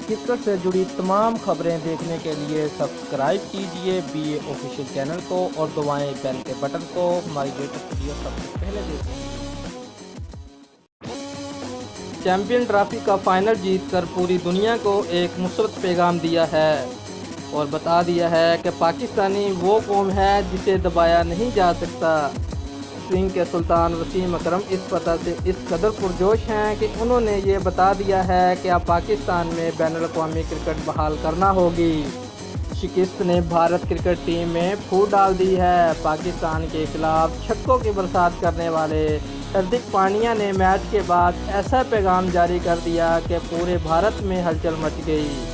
Cricket سے جڑی تمام خبریں دیکھنے کے لیے سبسکرائب کیجئے BA آفیشیل چینل کو اور دبائیں بیل کے بٹن کو۔ ہماری لیٹسٹ ویڈیو سب سے پہلے دیکھیں۔ چیمپئن ٹرافی کا فائنل جیت کر پوری دنیا کو ایک مثبت پیغام دیا ہے اور بتا دیا ہے کہ پاکستانی وہ قوم ہے جسے دبایا نہیں جا سکتا۔ سوئنگ کے سلطان وسیم اکرم اس فتح سے اس قدر پرجوش ہیں کہ انہوں نے یہ بتا دیا ہے کہ اب پاکستان میں بین الاقوامی کرکٹ بحال کرنا ہوگی۔ شکست نے بھارت کرکٹ ٹیم میں پھوٹ ڈال دی ہے۔ پاکستان کے خلاف چھکوں کی برسات کرنے والے ہردک پانڈیا نے میچ کے بعد ایسا پیغام جاری کر دیا کہ پورے بھارت میں ہلچل مچ گئی۔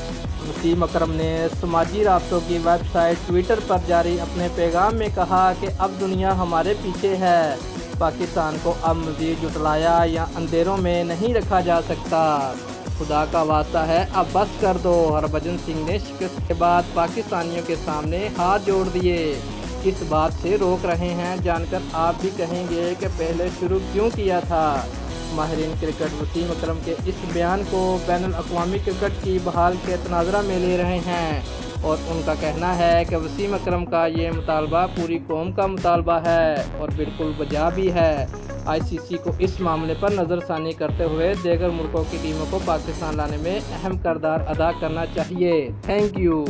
وسیم اکرم نے سماجی رابطوں کی ویب سائٹ ٹویٹر پر جاری اپنے پیغام میں کہا کہ اب دنیا ہمارے پیچھے ہے۔ پاکستان کو اب مزید جھٹلایا یا اندھیروں میں نہیں رکھا جا سکتا۔ خدا کا واسطہ ہے اب بس کر دو۔ ہربھجن سنگھ نے شکست کے بعد پاکستانیوں کے سامنے ہاتھ جوڑ دیے۔ کس بات سے روک رہے ہیں جان کر آپ بھی کہیں گے کہ پہلے شروع کیوں کیا تھا۔ ماہرین کرکٹ وسیم اکرم کے اس بیان کو بین الاقوامی کرکٹ کی بحال کے تناظرہ میں لے رہے ہیں اور ان کا کہنا ہے کہ وسیم اکرم کا یہ مطالبہ پوری قوم کا مطالبہ ہے اور بالکل بجا بھی ہے۔ ICC کو اس معاملے پر نظر ثانی کرتے ہوئے دیگر ملکوں کی ٹیموں کو پاکستان لانے میں اہم کردار ادا کرنا چاہیے۔ Thank you.